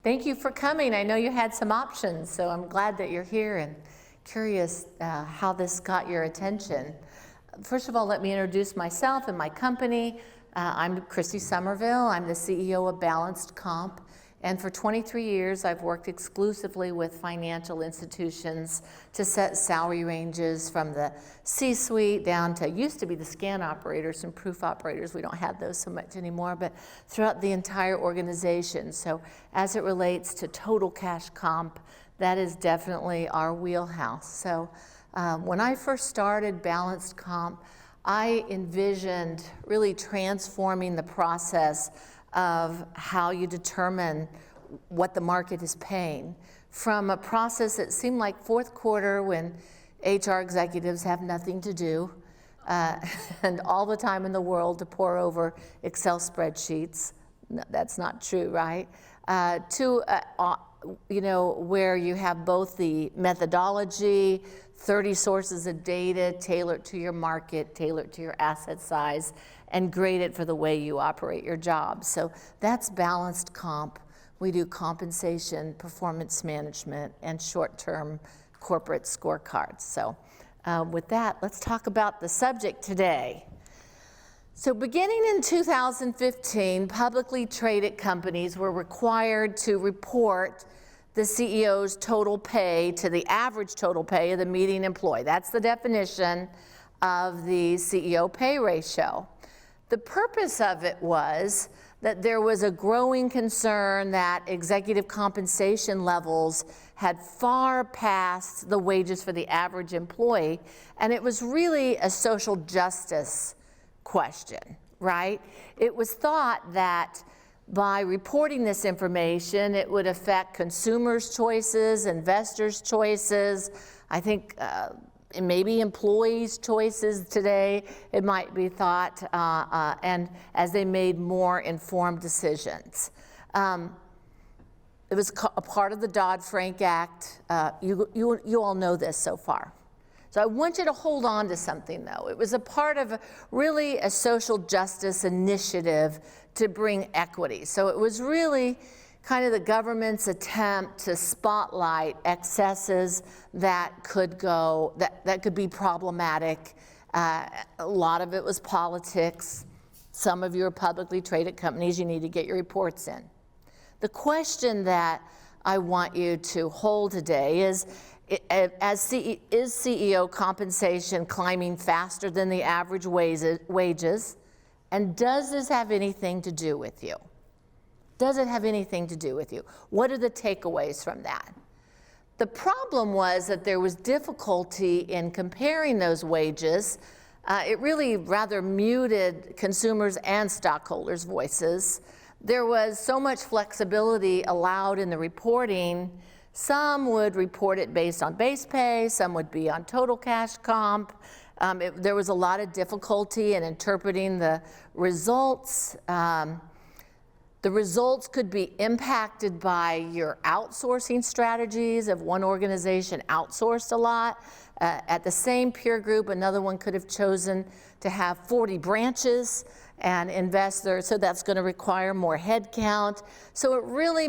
Thank you for coming. I know you had some options, so I'm glad that you're here and curious how this got your attention. First of all, let me introduce myself and my company. I'm Christie Summervill. I'm the CEO of BalancedComp. And for 23 years, I've worked exclusively with financial institutions to set salary ranges from the C-suite down to, used to be the scan operators and proof operators. We don't have those so much anymore, but throughout the entire organization. So as it relates to total cash comp, that is definitely our wheelhouse. So when I first started BalancedComp, I envisioned really transforming the process of how you determine what the market is paying, from a process that seemed like fourth quarter when HR executives have nothing to do and all the time in the world to pour over Excel spreadsheets. No, that's not true, right? Where you have both the methodology, 30 sources of data tailored to your market, tailored to your asset size, and grade it for the way you operate your job. So that's balanced comp. We do compensation, performance management, and short-term corporate scorecards. So with that, let's talk about the subject today. So beginning in 2015, publicly traded companies were required to report the CEO's total pay to the average total pay of the median employee. That's the definition of the CEO pay ratio. The purpose of it was that there was a growing concern that executive compensation levels had far passed the wages for the average employee, and it was really a social justice question, right? It was thought that by reporting this information, it would affect consumers' choices, investors' choices, I think maybe employees' choices today, it might be thought, and as they made more informed decisions. It was a part of the Dodd-Frank Act. You all know this so far. So I want you to hold on to something, though. It was a part of really a social justice initiative to bring equity. So it was really kind of the government's attempt to spotlight excesses that could be problematic. A lot of it was politics. Some of you are publicly traded companies. You need to get your reports in. The question that I want you to hold today is, is CEO compensation climbing faster than the average wages? And does this have anything to do with you? Does it have anything to do with you? What are the takeaways from that? The problem was that there was difficulty in comparing those wages. It really rather muted consumers and stockholders' voices. There was so much flexibility allowed in the reporting. Some would report it based on base pay, some would be on total cash comp. There was a lot of difficulty in interpreting the results. The results could be impacted by your outsourcing strategies. If one organization outsourced a lot, at the same peer group, another one could have chosen to have 40 branches and invest there, so that's going to require more headcount. So it really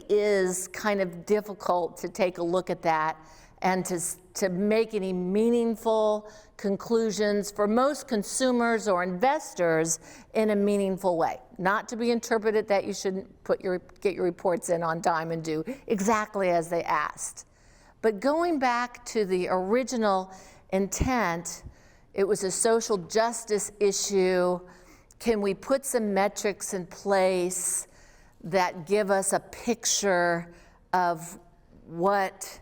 is kind of difficult to take a look at that and to make any meaningful conclusions for most consumers or investors in a meaningful way. Not to be interpreted that you shouldn't get your reports in on time and do exactly as they asked. But going back to the original intent, it was a social justice issue. Can we put some metrics in place that give us a picture of what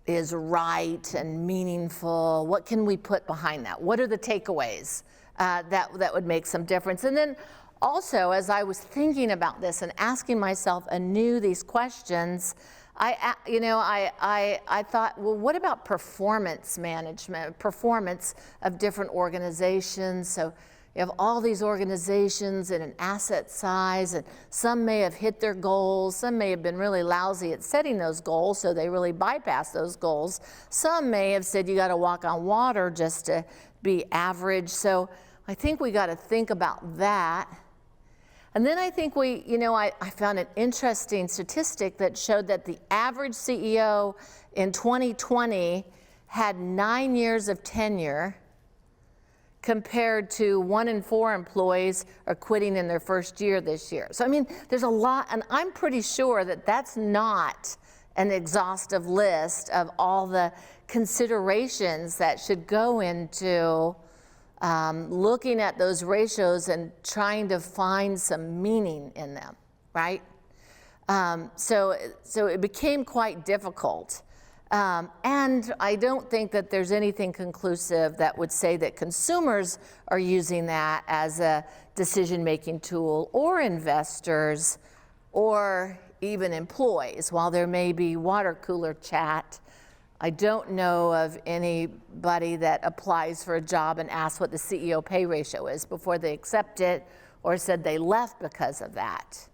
is right and meaningful? What can we put behind that? What are the takeaways that would make some difference? And then also, as I was thinking about this and asking myself anew these questions, I thought, well, what about performance management, performance of different organizations? So you have all these organizations in an asset size, and some may have hit their goals, some may have been really lousy at setting those goals, so they really bypassed those goals. Some may have said you got to walk on water just to be average. So I think we got to think about that. And then I think I found an interesting statistic that showed that the average CEO in 2020 had 9 years of tenure compared to 1 in 4 employees are quitting in their first year this year. So I mean, there's a lot, and I'm pretty sure that that's not an exhaustive list of all the considerations that should go into looking at those ratios and trying to find some meaning in them, right? So it became quite difficult. And I don't think that there's anything conclusive that would say that consumers are using that as a decision-making tool, or investors, or even employees. While there may be water cooler chat, I don't know of anybody that applies for a job and asks what the CEO pay ratio is before they accept it, or said they left because of that.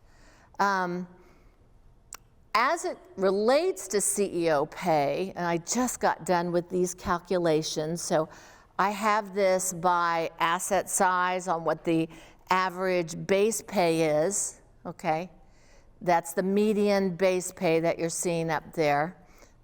As it relates to CEO pay, and I just got done with these calculations, so I have this by asset size on what the average base pay is, okay? That's the median base pay that you're seeing up there.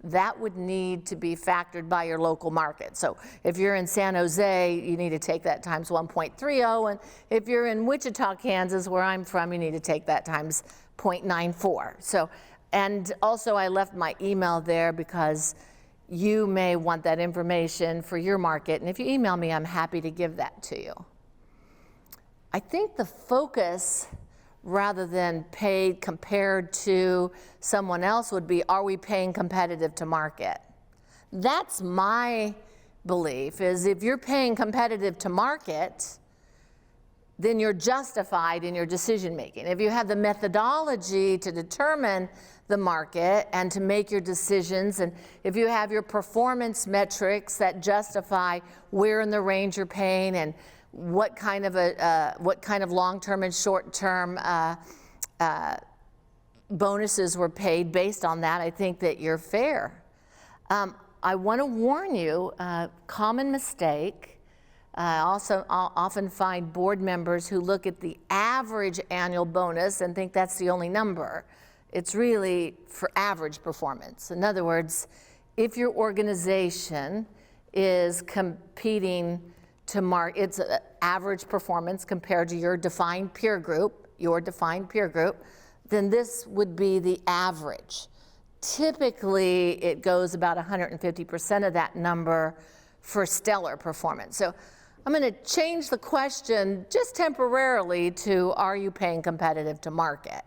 That would need to be factored by your local market. So if you're in San Jose, you need to take that times 1.30, and if you're in Wichita, Kansas, where I'm from, you need to take that times 0.94. So, and also I left my email there because you may want that information for your market, and if you email me, I'm happy to give that to you. I think the focus, rather than paid compared to someone else, would be, are we paying competitive to market? That's my belief, is if you're paying competitive to market, then you're justified in your decision making. If you have the methodology to determine the market and to make your decisions, and if you have your performance metrics that justify where in the range you're paying and what kind of long-term and short-term bonuses were paid based on that, I think that you're fair. I want to warn you, common mistake. I'll often find board members who look at the average annual bonus and think that's the only number. It's really for average performance. In other words, if your organization is competing to it's average performance compared to your defined peer group, then this would be the average. Typically, it goes about 150% of that number for stellar performance. So I'm going to change the question just temporarily to, are you paying competitive to market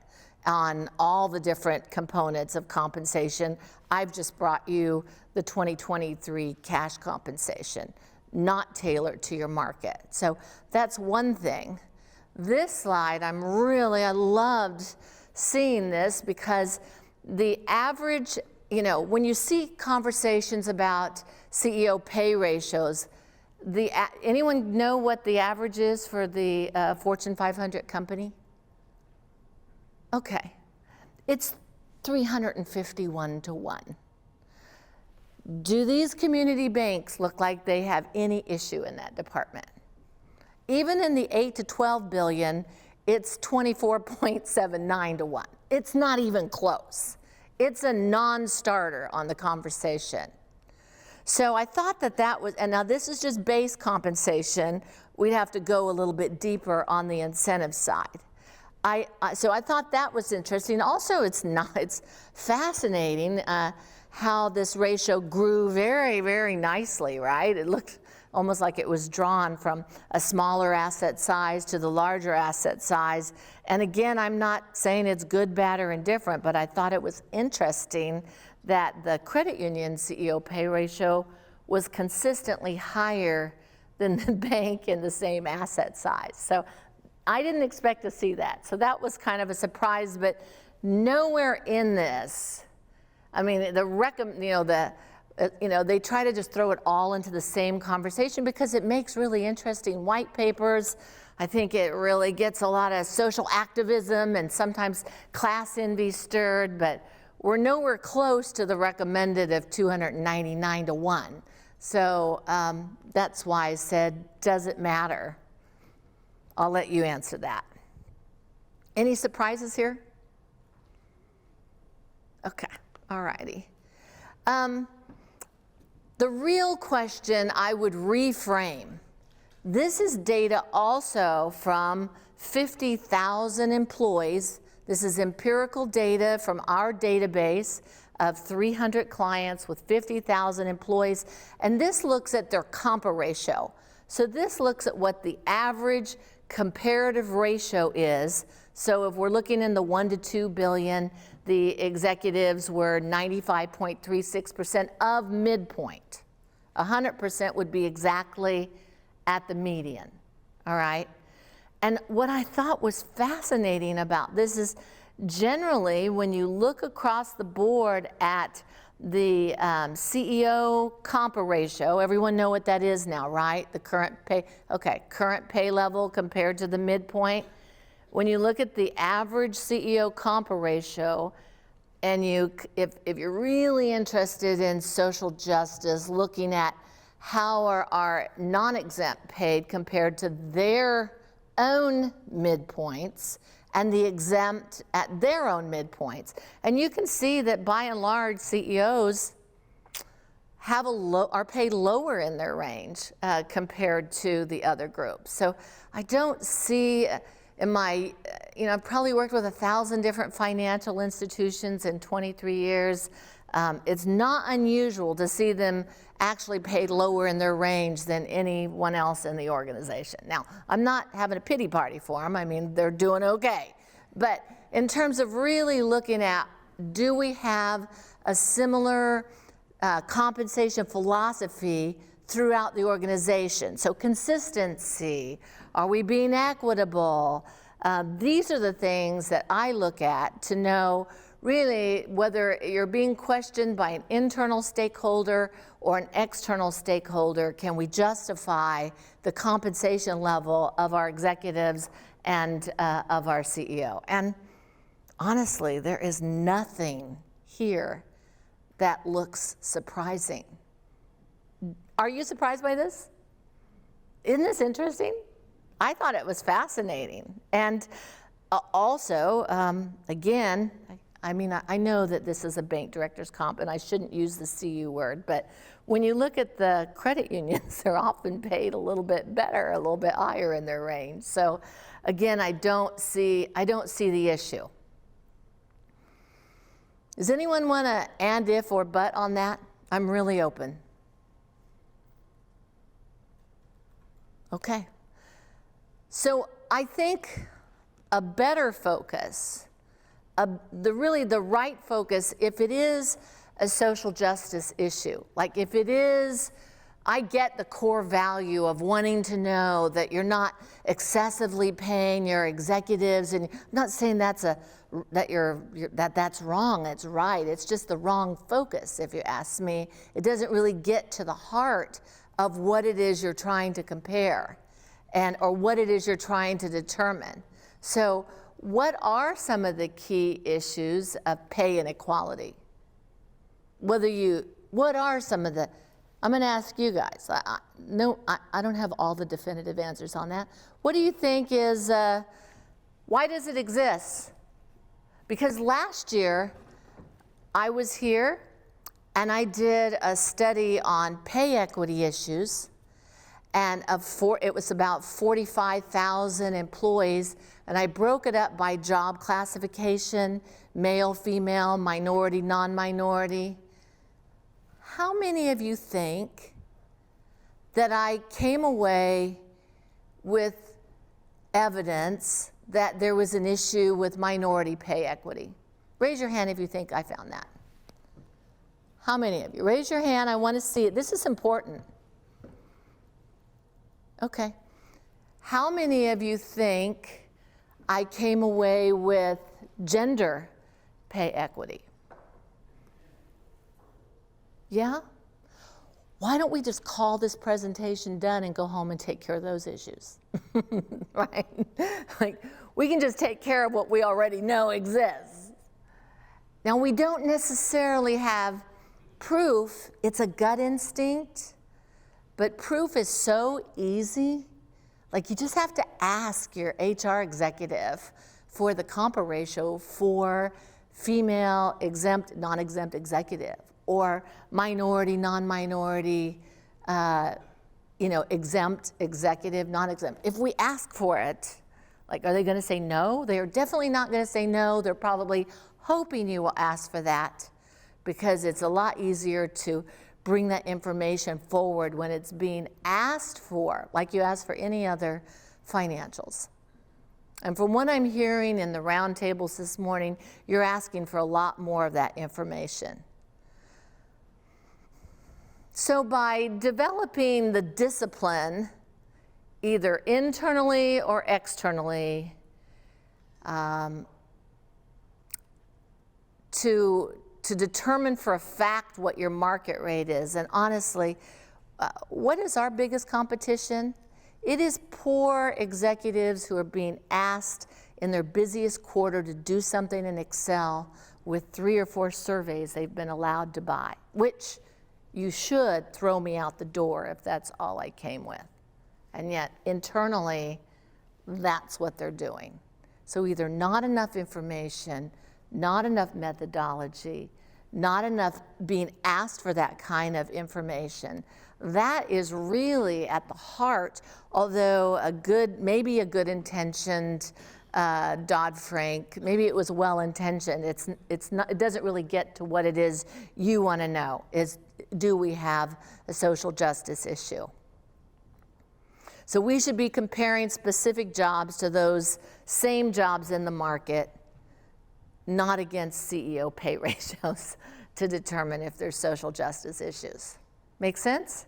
on all the different components of compensation? I've just brought you the 2023 cash compensation, not tailored to your market. So that's one thing. This slide, I loved seeing this because the average, when you see conversations about CEO pay ratios, anyone know what the average is for the Fortune 500 company? Okay, it's 351 to 1. Do these community banks look like they have any issue in that department? Even in the 8 to 12 billion, it's 24.79 to 1. It's not even close. It's a non-starter on the conversation. So I thought that was, and now this is just base compensation. We'd have to go a little bit deeper on the incentive side. So I thought that was interesting. Also, it's fascinating how this ratio grew very, very nicely, right? It looked almost like it was drawn from a smaller asset size to the larger asset size. And again, I'm not saying it's good, bad, or indifferent, but I thought it was interesting that the credit union CEO pay ratio was consistently higher than the bank in the same asset size. So I didn't expect to see that. So that was kind of a surprise, but nowhere in this, I mean, they try to just throw it all into the same conversation because it makes really interesting white papers. I think it really gets a lot of social activism and sometimes class envy stirred, but we're nowhere close to the recommended of 299 to 1. So that's why I said, does it matter? I'll let you answer that. Any surprises here? Okay, all righty. The real question I would reframe, this is data also from 50,000 employees. This is empirical data from our database of 300 clients with 50,000 employees, and this looks at their compa ratio. So this looks at what the average comparative ratio is. So if we're looking in the 1 to 2 billion, the executives were 95.36% of midpoint. 100% would be exactly at the median, all right? And what I thought was fascinating about this is generally when you look across the board at the CEO compa ratio, everyone know what that is now, right? The current pay, okay, current pay level compared to the midpoint. When you look at the average CEO compa ratio, and if you're really interested in social justice, looking at how are our non-exempt paid compared to their own midpoints and the exempt at their own midpoints. And you can see that by and large, CEOs are paid lower in their range compared to the other groups. So I don't see in my, I've probably worked with 1,000 different financial institutions in 23 years. It's not unusual to see them actually paid lower in their range than anyone else in the organization. Now, I'm not having a pity party for them. I mean, they're doing okay. But in terms of really looking at, do we have a similar compensation philosophy throughout the organization? So consistency, are we being equitable? These are the things that I look at to know really whether you're being questioned by an internal stakeholder or an external stakeholder. Can we justify the compensation level of our executives and of our CEO? And honestly, there is nothing here that looks surprising. Are you surprised by this? Isn't this interesting? I thought it was fascinating. And also, again, I know that this is a bank director's comp, and I shouldn't use the CU word, but when you look at the credit unions, they're often paid a little bit better, a little bit higher in their range. So again, I don't see the issue. Does anyone want to and, if, or but on that? I'm really open. Okay. So I think a better focus, the right focus, if it is a social justice issue, like if it is, I get the core value of wanting to know that you're not excessively paying your executives, and I'm not saying that's wrong. It's right. It's just the wrong focus. If you ask me, it doesn't really get to the heart of what it is you're trying to compare, or what it is you're trying to determine. So, what are some of the key issues of pay inequality? What are some of the? I'm going to ask you guys. I don't have all the definitive answers on that. What do you think is, why does it exist? Because last year, I was here and I did a study on pay equity issues, and it was about 45,000 employees, and I broke it up by job classification, male, female, minority, non-minority. How many of you think that I came away with evidence that there was an issue with minority pay equity? Raise your hand if you think I found that. How many of you? Raise your hand. I want to see it. This is important. Okay. How many of you think I came away with gender pay equity? Yeah? Why don't we just call this presentation done and go home and take care of those issues? Right? Like, we can just take care of what we already know exists. Now, we don't necessarily have proof. It's a gut instinct, but proof is so easy. Like, you just have to ask your HR executive for the compa ratio for female exempt, non-exempt executive, or minority, non-minority, exempt, executive, non-exempt. If we ask for it, like, are they going to say no? They are definitely not going to say no. They're probably hoping you will ask for that, because it's a lot easier to bring that information forward when it's being asked for, like you ask for any other financials. And from what I'm hearing in the roundtables this morning, you're asking for a lot more of that information. So by developing the discipline, either internally or externally, to determine for a fact what your market rate is. And honestly, what is our biggest competition? It is poor executives who are being asked in their busiest quarter to do something in Excel with 3 or 4 surveys they've been allowed to buy, which you should throw me out the door if that's all I came with. And yet, internally, that's what they're doing. So either not enough information, not enough methodology, not enough being asked for that kind of information. That is really at the heart, although maybe a good intentioned Dodd-Frank, maybe it was well intentioned. It doesn't really get to what it is you want to know, is do we have a social justice issue? So we should be comparing specific jobs to those same jobs in the market, not against CEO pay ratios, to determine if there's social justice issues. Make sense?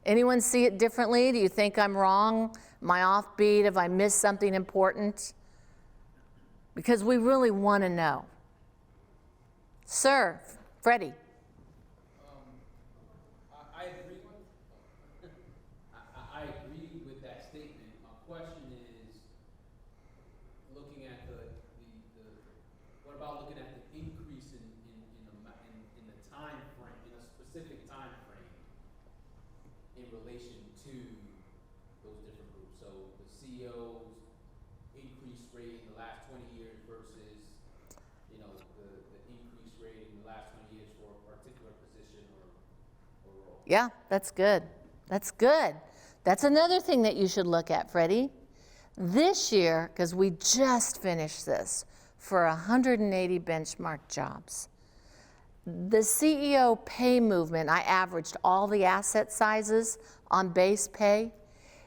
Anyone see it differently? Do you think I'm wrong? Am I offbeat? Have I missed something important? Because we really want to know. Sir, Freddie. I agree. I agree with that statement. My question is, looking at what about looking at the increase in the time frame, in a specific time frame, in relation to those different groups? So the CEO's increase rate in the last 20 years versus, the increase rate in the last 20 years for a particular position or role. Yeah, that's good. That's good. That's another thing that you should look at, Freddie. This year, because we just finished this, for 180 benchmark jobs, the CEO pay movement, I averaged all the asset sizes on base pay.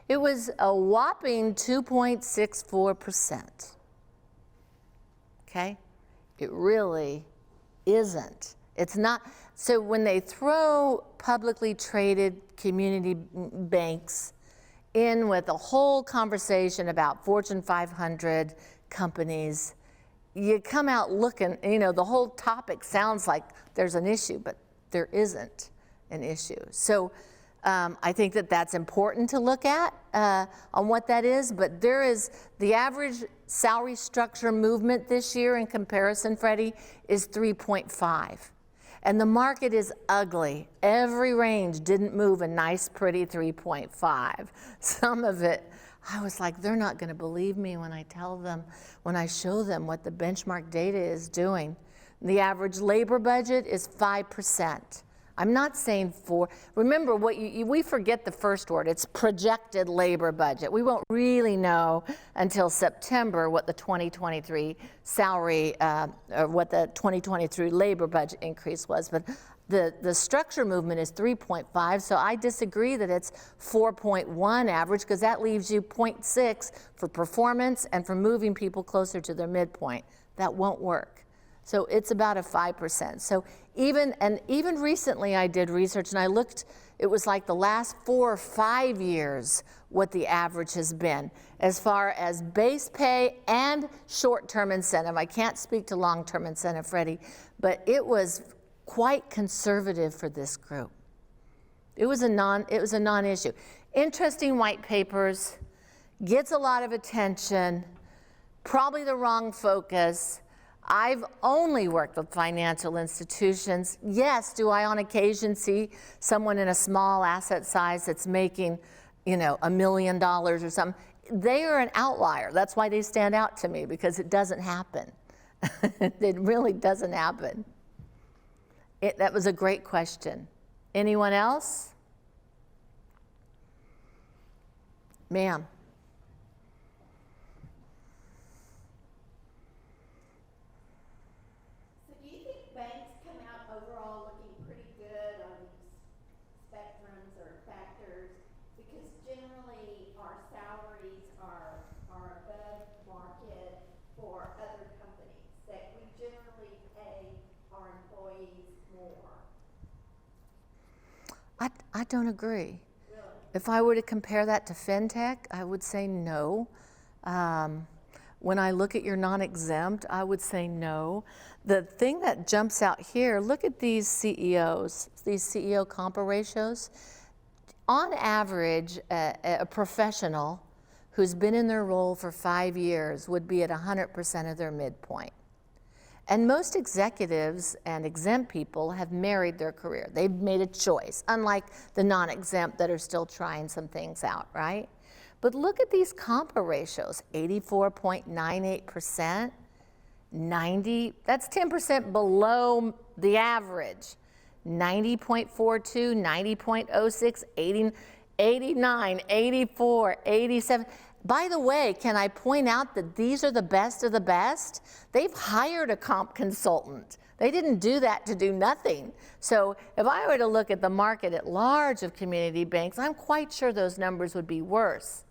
It was a whopping 2.64%. Okay? It really isn't. It's not. So when they throw publicly traded community banks in with a whole conversation about Fortune 500 companies, you come out looking, the whole topic sounds like there's an issue, but there isn't an issue. So I think that that's important to look at on what that is, but there is the average salary structure movement this year in comparison, Freddie, is 3.5. And the market is ugly. Every range didn't move a nice, pretty 3.5. Some of it, I was like, they're not going to believe me when I show them what the benchmark data is doing. The average labor budget is 5%. I'm not saying 4. Remember, we forget the first word. It's projected labor budget. We won't really know until September what the 2023 salary, or what the 2023 labor budget increase was. But the structure movement is 3.5, so I disagree that it's 4.1 average, because that leaves you 0.6 for performance and for moving people closer to their midpoint. That won't work. So it's about a 5%. So even recently I did research and I looked, it was like the last 4 or 5 years what the average has been as far as base pay and short-term incentive. I can't speak to long-term incentive, Freddie, but it was quite conservative for this group. It was a non-issue. Interesting white papers, gets a lot of attention, probably the wrong focus. I've only worked with financial institutions. Yes, do I on occasion see someone in a small asset size that's making, $1 million or something? they are an outlier. That's why they stand out to me, because it doesn't happen. It really doesn't happen. That was a great question. Anyone else? Ma'am. So do you think banks come out overall looking pretty good on these spectrums or factors? Because generally our salaries are above market for other companies, that we generally pay our employees more. I don't agree. Really? If I were to compare that to fintech, I would say no. When I look at your non-exempt, I would say no. The thing that jumps out here, look at these CEOs, these CEO compa ratios. On average, a professional who's been in their role for 5 years would be at 100% of their midpoint. And most executives and exempt people have married their career. They've made a choice, unlike the non-exempt that are still trying some things out, right? But look at these compa ratios, 84.98%, 90, that's 10% below the average. 90.42, 90.06, 80, 89, 84, 87. By the way, can I point out that these are the best of the best? They've hired a comp consultant. They didn't do that to do nothing. So if I were to look at the market at large of community banks, I'm quite sure those numbers would be worse.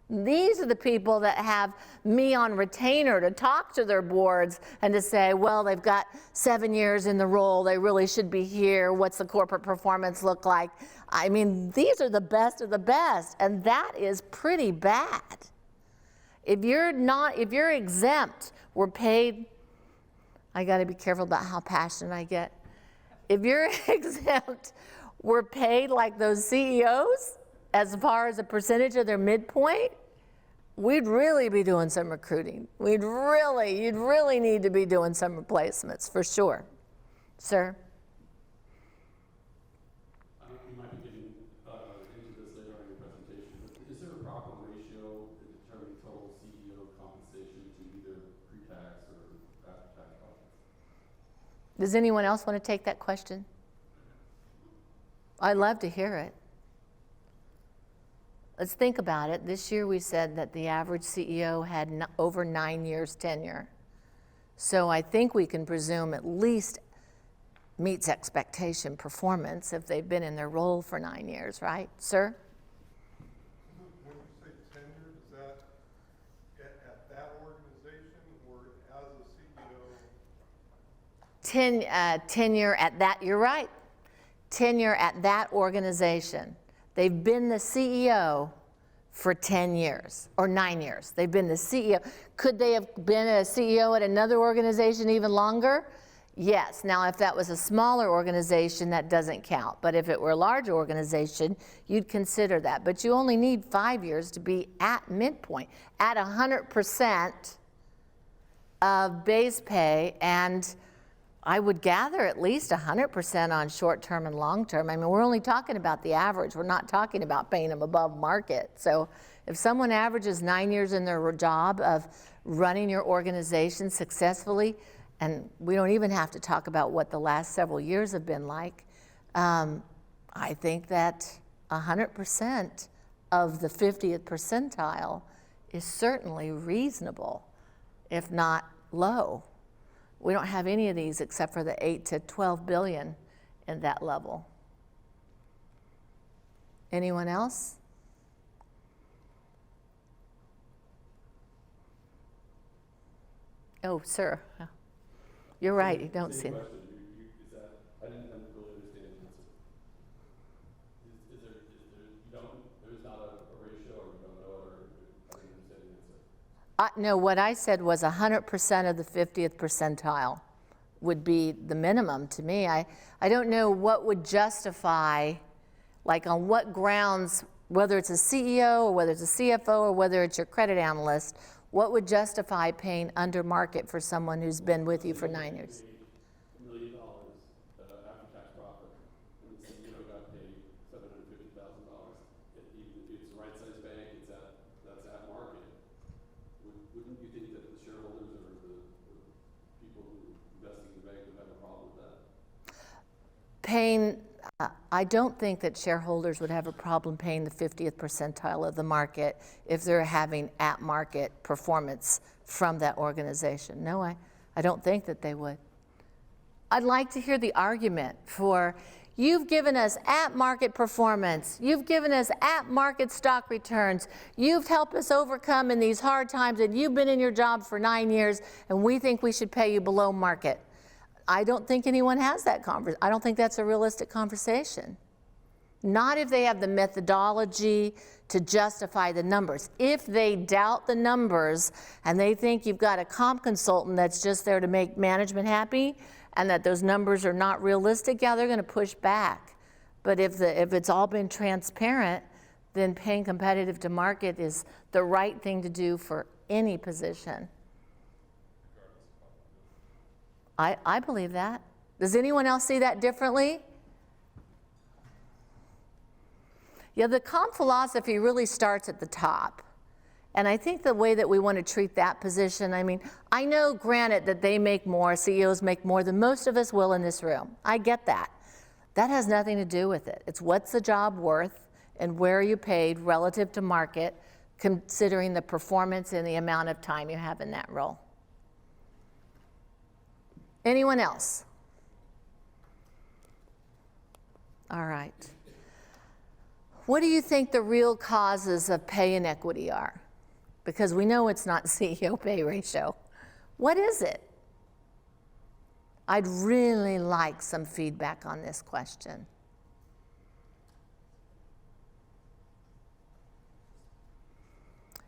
These are the people that have me on retainer to talk to their boards and to say, well, they've got 7 years in the role, they really should be here, what's the corporate performance look like? I mean, these are the best of the best, and that is pretty bad. If you're exempt, we're paid, I gotta be careful about how passionate I get. If you're exempt, we're paid like those CEOs as far as a percentage of their midpoint. We'd really be doing some recruiting. You'd really need to be doing some replacements for sure. Sir? You might be getting into this later on in your presentation, but is there a proper ratio in determining total CEO compensation to either pre-tax or after-tax profits? Does anyone else want to take that question? I'd love to hear it. Let's think about it. This year we said that the average CEO had over 9 years tenure. So I think we can presume at least meets expectation performance if they've been in their role for 9 years, right? Sir? When you say tenure, is that at that organization or as a CEO? Tenure at that, you're right. Tenure at that organization. They've been the CEO for 10 years or 9 years. They've been the CEO. Could they have been a CEO at another organization even longer? Yes. Now, if that was a smaller organization, that doesn't count. But if it were a larger organization, you'd consider that. But you only need 5 years to be at midpoint, at 100% of base pay, and I would gather at least 100% on short-term and long-term. I mean, we're only talking about the average. We're not talking about paying them above market. So if someone averages 9 years in their job of running your organization successfully, and we don't even have to talk about what the last several years have been like, I think that 100% of the 50th percentile is certainly reasonable, if not low. We don't have any of these except for the 8 to 12 billion in that level. Anyone else? Oh, sir. You're right, you don't see Same it. question. Is that, I didn't really understand the answer. There's not a ratio, or you don't know it, or I didn't understand the answer. No, what I said was 100% of the 50th percentile would be the minimum to me. I don't know what would justify, like on what grounds, whether it's a CEO or whether it's a CFO or whether it's your credit analyst, what would justify paying under market for someone who's been with you for 9 years? $1 million after-tax profit, and the CEO got paid $750,000. It's a right-sized bank. That's at market. wouldn't you think that the shareholders or the people who investing in the bank would have a problem with that? Paying, I don't think that shareholders would have a problem paying the 50th percentile of the market if they're having at-market performance from that organization. No, I don't think that they would. I'd like to hear the argument for, you've given us at-market performance, you've given us at-market stock returns, you've helped us overcome in these hard times, and you've been in your job for 9 years, and we think we should pay you below market. I don't think anyone has that conversation. I don't think that's a realistic conversation. Not if they have the methodology to justify the numbers. If they doubt the numbers and they think you've got a comp consultant that's just there to make management happy and that those numbers are not realistic, yeah, they're going to push back. But if it's all been transparent, then paying competitive to market is the right thing to do for any position. I believe that. Does anyone else see that differently? Yeah, the comp philosophy really starts at the top. And I think the way that we want to treat that position, I mean, I know, granted, that they make more, CEOs make more than most of us will in this room. I get that. That has nothing to do with it. It's what's the job worth and where are you paid relative to market, considering the performance and the amount of time you have in that role. Anyone else? All right. What do you think the real causes of pay inequity are? Because we know it's not CEO pay ratio. What is it? I'd really like some feedback on this question.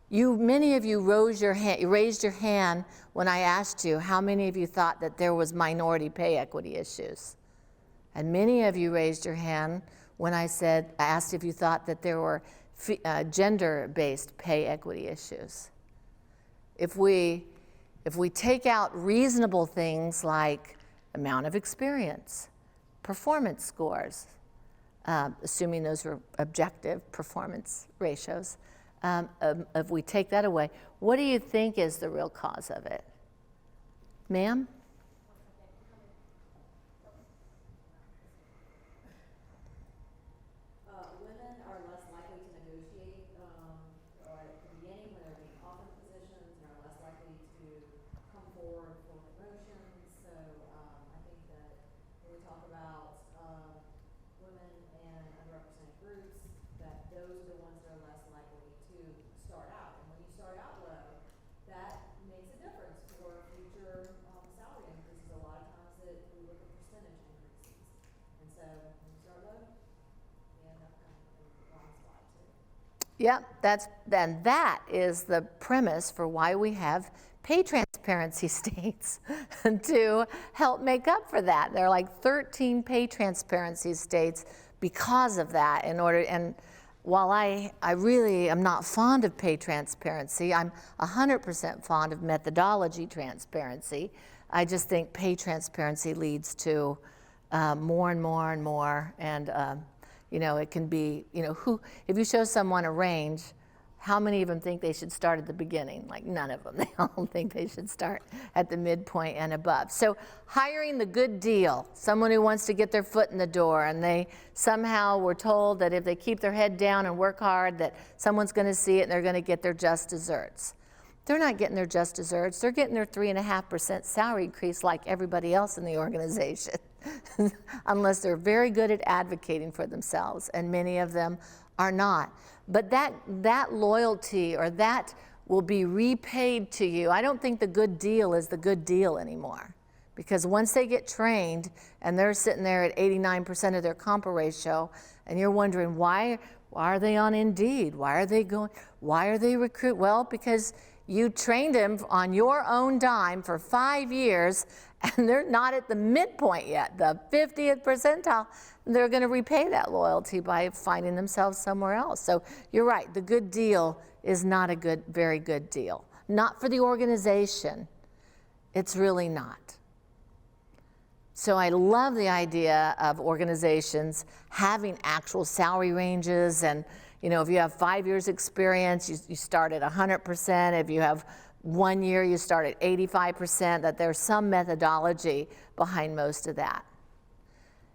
Many of you raised your hand when I asked you how many of you thought that there was minority pay equity issues. And many of you raised your hand when I asked if you thought that there were gender-based pay equity issues. If we take out reasonable things like amount of experience, performance scores, assuming those are objective performance ratios, if we take that away, what do you think is the real cause of it? Ma'am? Women are less likely to negotiate, or at the beginning when they're being offered positions, and are less likely to come forward for promotions. So I think that when we talk about women and underrepresented groups, that those are the ones that are less likely to start out. And when you start out low, that makes a difference for future salary increases. A lot of times that we look at percentage increases. And so when you start low, you end up kind of in the wrong spot too. Yep, that is the premise for why we have pay transparency states to help make up for that. There are like 13 pay transparency states because of that. And while I really am not fond of pay transparency, I'm 100% fond of methodology transparency. I just think pay transparency leads to more and more and more, and it can be, if you show someone a range, how many of them think they should start at the beginning? Like none of them. They all think they should start at the midpoint and above. So hiring the good deal, someone who wants to get their foot in the door, and they somehow were told that if they keep their head down and work hard, that someone's going to see it and they're going to get their just desserts. They're not getting their just desserts. They're getting their 3.5% salary increase like everybody else in the organization, unless they're very good at advocating for themselves, and many of them are not. But that loyalty, or that will be repaid to you. I don't think the good deal is the good deal anymore, because once they get trained and they're sitting there at 89% of their comp ratio, and you're wondering why are they on Indeed? Why are they recruit? Well, because you trained them on your own dime for 5 years, and they're not at the midpoint yet, the 50th percentile. They're going to repay that loyalty by finding themselves somewhere else. So you're right, the good deal is not a very good deal. Not for the organization. It's really not. So I love the idea of organizations having actual salary ranges, and if you have 5 years experience, you start at 100%. If you have 1 year you start at 85%, that there's some methodology behind most of that.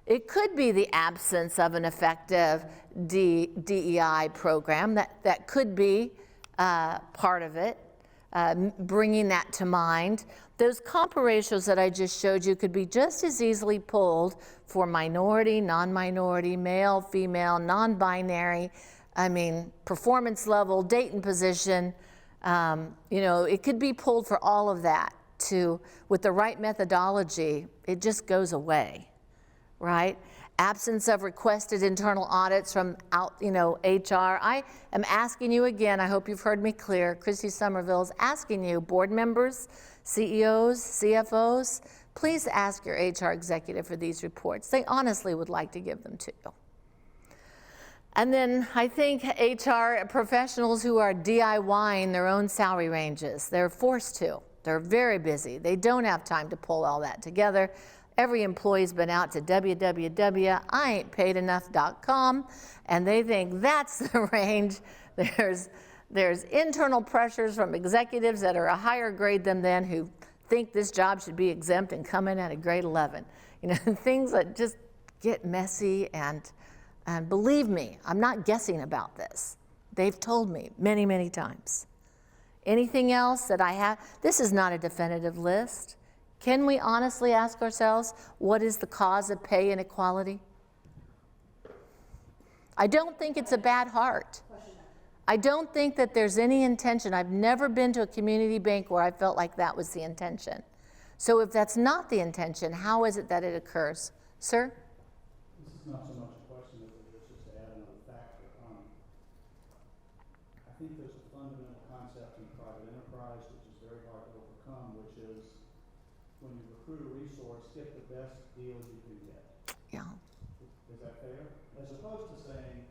It could be the absence of an effective DEI program. That could be part of it, bringing that to mind. Those comp ratios that I just showed you could be just as easily pulled for minority, non-minority, male, female, non-binary, performance level, date and position. It could be pulled for all of that with the right methodology, it just goes away, right? Absence of requested internal audits from HR. I am asking you again, I hope you've heard me clear, Christie Summervill is asking you, board members, CEOs, CFOs, please ask your HR executive for these reports. They honestly would like to give them to you. And then I think HR professionals who are DIYing their own salary ranges, they're forced to. They're very busy. They don't have time to pull all that together. Every employee's been out to www.iaintpaidenough.com, and they think that's the range. There's internal pressures from executives that are a higher grade than them who think this job should be exempt and come in at a grade 11. Things that just get messy, and believe me, I'm not guessing about this. They've told me many, many times. Anything else that I have? This is not a definitive list. Can we honestly ask ourselves, what is the cause of pay inequality? I don't think it's a bad heart. I don't think that there's any intention. I've never been to a community bank where I felt like that was the intention. So if that's not the intention, how is it that it occurs? Sir? This is not so much a question as it is just to add another factor. I think there's a fundamental concept in private enterprise which is very hard to overcome, which is when you recruit a resource, get the best deal you can get. Yeah. Is that fair? As opposed to saying,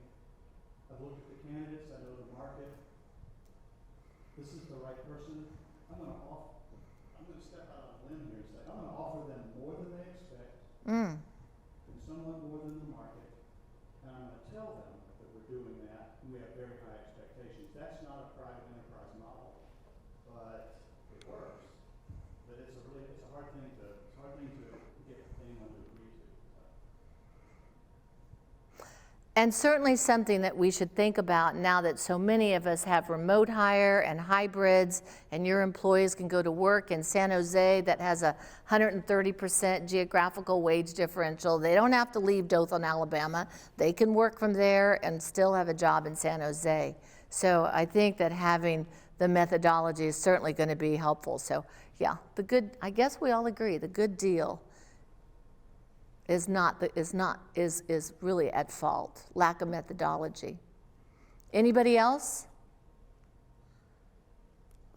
I've looked at the candidates, I know the market, this is the right person, I'm going to step out on a limb here and say, I'm going to offer them more than they expect, and somewhat more than the market, and I'm going to tell them that we're doing that, and we have very high expectations. That's not a private enterprise model, but it works. But it's a hard thing to get anyone to agree to. And certainly something that we should think about now that so many of us have remote hire and hybrids, and your employees can go to work in San Jose that has a 130% geographical wage differential. They don't have to leave Dothan, Alabama. They can work from there and still have a job in San Jose. So I think that having the methodology is certainly going to be helpful. So yeah, I guess we all agree, the good deal is really at fault. Lack of methodology. Anybody else?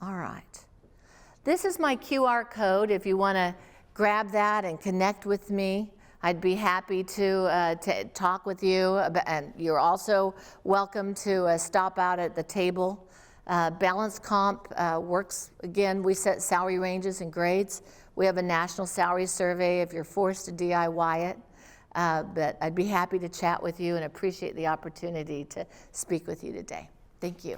All right. This is my QR code. If you want to grab that and connect with me, I'd be happy to talk with you. And you're also welcome to stop out at the table. BalancedComp works, again, we set salary ranges and grades. We have a national salary survey if you're forced to DIY it. But I'd be happy to chat with you and appreciate the opportunity to speak with you today. Thank you.